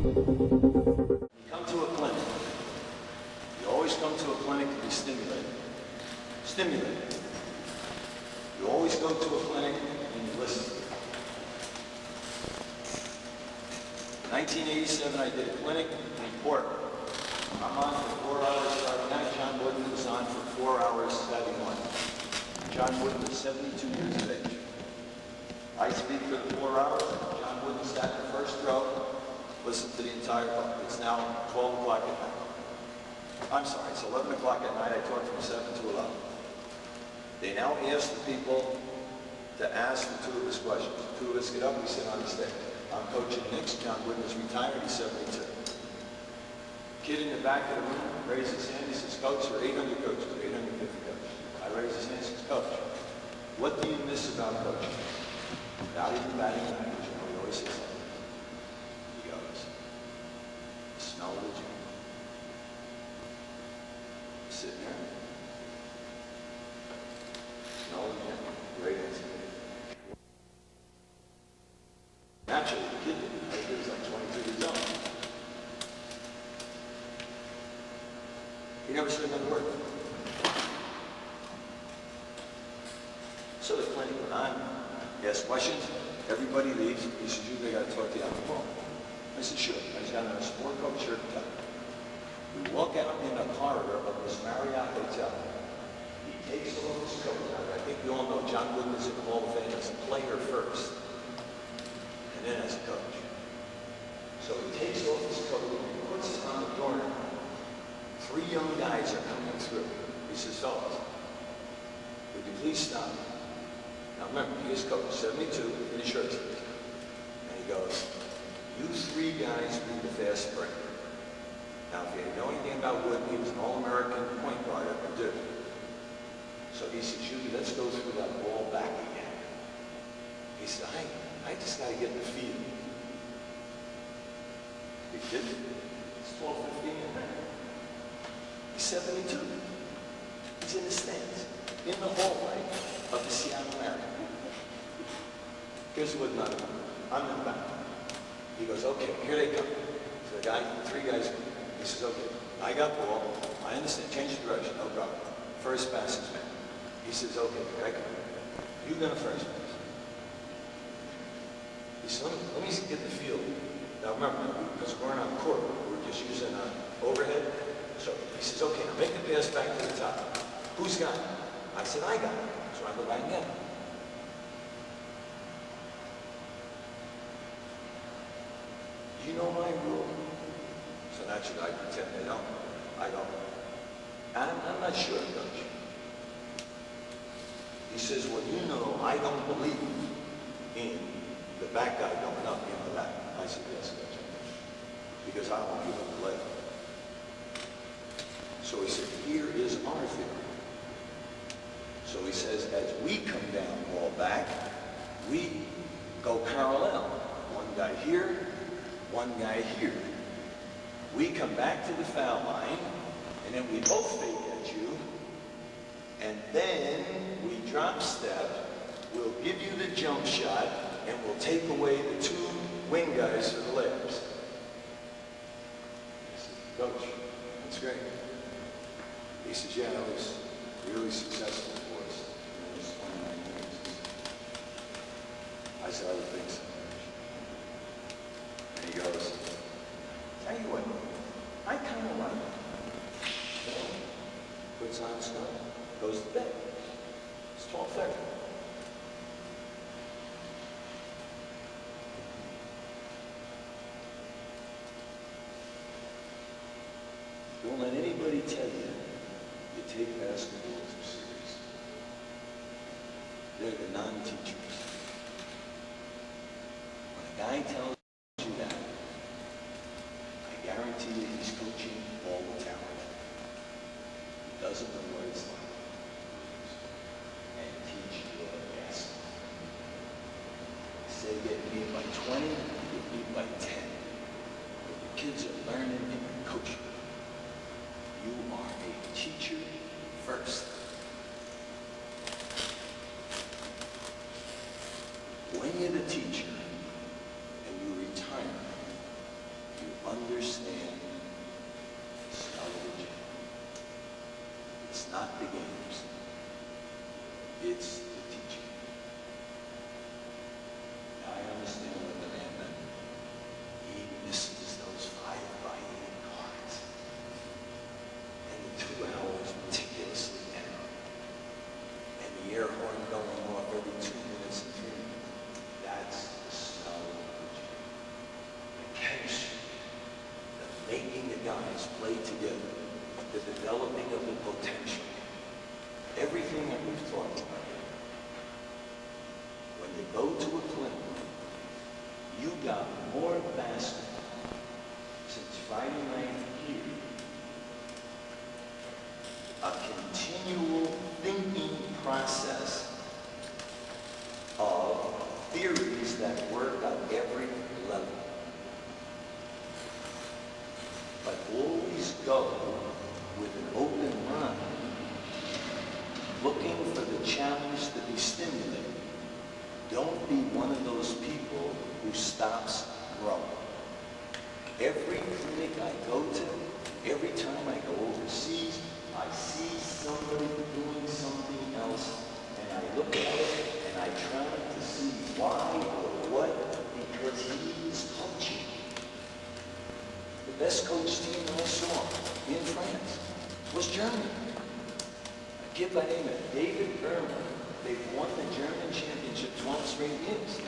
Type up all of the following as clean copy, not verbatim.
Come to a clinic. You always come to a clinic to be stimulated. Stimulated. You always go to a clinic and you listen. In 1987, I did a clinic in Portland. I'm on for 4 hours starting out. John Wooden was on for 4 hours Saturday morning. John Wooden was 72 years of age. I speak for the 4 hours. John Wooden sat in the first row, listened to the entire talk. It's now 12 o'clock at night. I'm sorry, it's 11 o'clock at night. I talk from 7 to 11. They now ask the people to ask the two of us questions. The two of us get up, we sit on the stage. I'm coaching Knicks. John Wooden is retired. He's 72. Kid in the back of the room raises his hand. He says, Coach, there are 800 coaches, 850 coaches. I raise his hand and says, Coach, what do you miss about coaching? Without even batting language, you know, he always says that. He goes, the smell of the gym. Sitting there. Smell of the gym. Great answer. Naturally, the kid didn't know. He was like 22 years old. He never said another word. So the clinic went on, asked questions, everybody leaves. He says, Hubie, I got to talk to you on the phone. I said, sure. I just got on a sport coat shirt and tie. We walk out in the corridor of this Marriott hotel. He takes off his coat. I think we all know John Wooden is in the Hall of Fame as a player first, and then as a coach. So he takes off his coat and he puts it on the doorknob. 3 young guys are coming through. He says, fellas, would you please stop? Now remember, he is coach, 72, in his shirt sleeves. And he goes, you 3 guys read the fast break. Now if you know anything about Wooden, he was an All-American point guard at Purdue. So he says, Hubie, let's go through that ball back again. He said, I just got to get the feel. He did. It's 12:15 at night. He's 72. He's in the stands, in the hallway of the Seattle Mariott. Here's what I'm in the back. He goes, okay, here they come. So the 3 guys, he says, okay, I got the ball. I understand. Change the direction, no problem. First pass is made. He says, okay, here I come. You got a first pass. He says, let me get the feel. Now remember, because we're not on court, we're just using an overhead. So he says, okay, now make the pass back to the top. Who's got it? I said, I got it. So I go back again. You know my rule. So naturally I pretend they don't. I don't. I'm not sure, Coach. He says, well, you know I don't believe in the back guy going up in the back. I said, yes, Coach. Because I won't give him the leg. So he said, here is our theory. So he says, as we come down ball back, we go parallel. One guy here, one guy here. We come back to the foul line, and then we both fake at you, and then we drop step, we'll give you the jump shot, and we'll take away the 2 wing guys for the layups. I said, Coach, that's great. He says, yeah, that was really successful for us in those 29 years. I said, I would think so. And he goes, tell you what, I kind of like it. So, puts on his coat, goes to bed. It's 12:30. Don't let anybody tell you take basketball too serious. They're the non-teachers. When a guy tells you that, I guarantee you he's coaching all the talent. He doesn't know what it's like. And teach you a basketball. Say get beat by 20, get beat by 10. But the kids are learning and you're coaching. You are a teacher first. When you're the teacher and you retire, you understand the smell of the gym. It's not the games. It's the teaching. Now I understand what the man meant. He misses those 5x8 cards. And the 2 hours meticulously down. And the air horn going off every 2 minutes and 3 minutes. That's the smell of the gym. The chemistry, the making the guys play together, the developing of the potential. Everything that we've talked about here. When you go to a clinic, you got more basketball since Friday night here. A continual thinking process of theories that work on every level. But always go with an open mind, looking for the challenge to be stimulated. Don't be one of those people who stops growing. Every clinic I go to, every time I go overseas, I see somebody doing something else, and I look at it, and I try to see why or what, because he is coaching. The best coach team I saw in France was Germany. A kid by the name of David Ermer. They've won the German championship 12 straight years.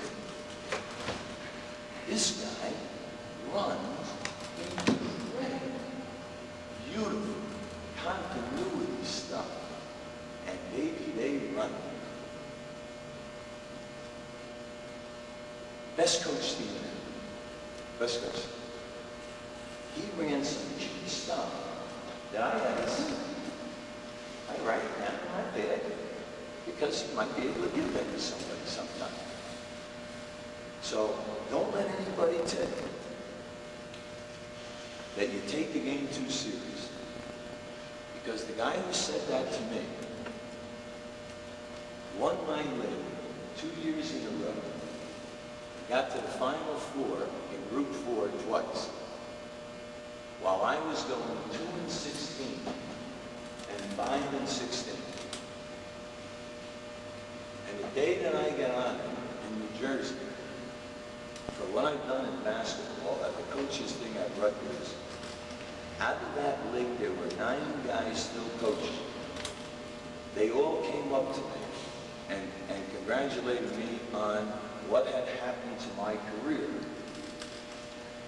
This guy runs incredible, beautiful, continuity stuff. And maybe they run. Best coach team ever. Best coach. He ran some cheap stuff that I hadn't seen. I write it down in my bed because you might be able to give that to somebody sometime. So don't let anybody tell you that you take the game too serious. Because the guy who said that to me won my league 2 years in a row. Got to the Final Four in Group 4 twice. While I was going 2-16 and 5-16. And the day that I got on in New Jersey, for what I've done in basketball, at the coaches thing at Rutgers, out of that league, there were 9 guys still coaching. They all came up to me and congratulated me on what had happened to my career.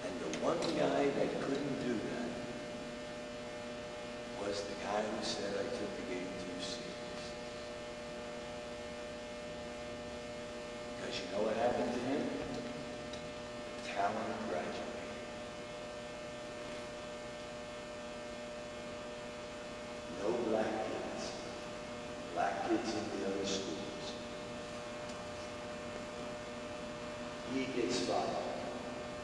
And the one guy that couldn't do that was the guy who said I took the game too serious. Because you know what happened to him? Talent graduated. No black kids. Black kids in the other schools. He gets fired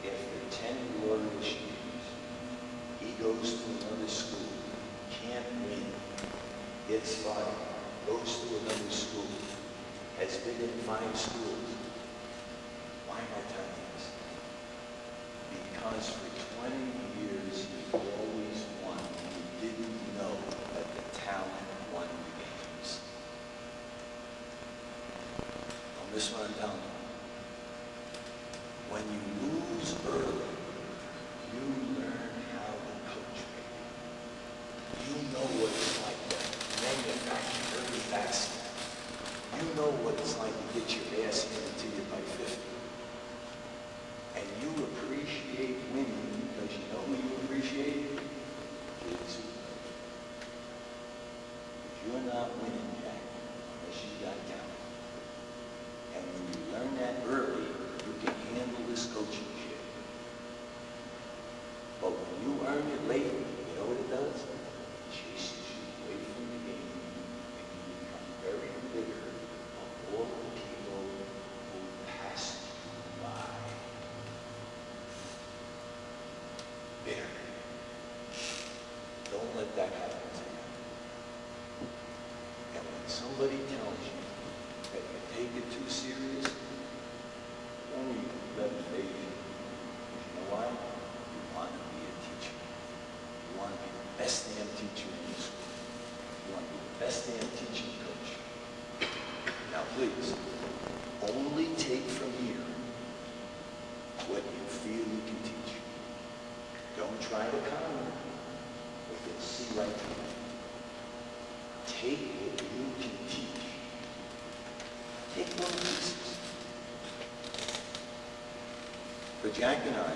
after 10 glorious years. He goes to another school, can't win, gets fired, goes to another school, has been in 5 schools. Why am I telling you this? Because for 20 years he always won. He didn't know that the talent won the games. Don't miss what I'm telling you. When you lose early, you learn how to coach. You know what it's like to manufacture early basket. You know what it's like to get your ass handed to you by 50. And you appreciate winning because you know who you appreciate? Kids who play. If you're not winning, Jack, unless you got talent. And when you learn that early, you can handle this coaching shit. But when you earn it late, you know what it does? It chases you away from the game, and you become very bitter of all the people who passed you by. Bitter. Don't let that happen to you. And when somebody tells you that you take it too serious, only let it fade. You know why? You want to be a what you feel you can teach. Don't try to con them, but they'll see right through it. Take what you can teach. Take little pieces. For Jack and I,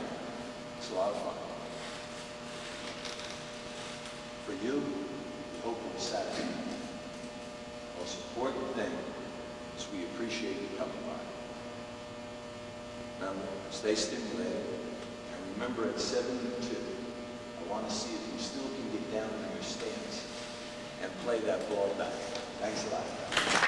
it's a lot of fun. For you, we hope you're satisfied. The most important thing is we appreciate you coming by. Remember, stay stimulated, and remember at 72, I want to see if you still can get down from your stance and play that ball back. Thanks a lot.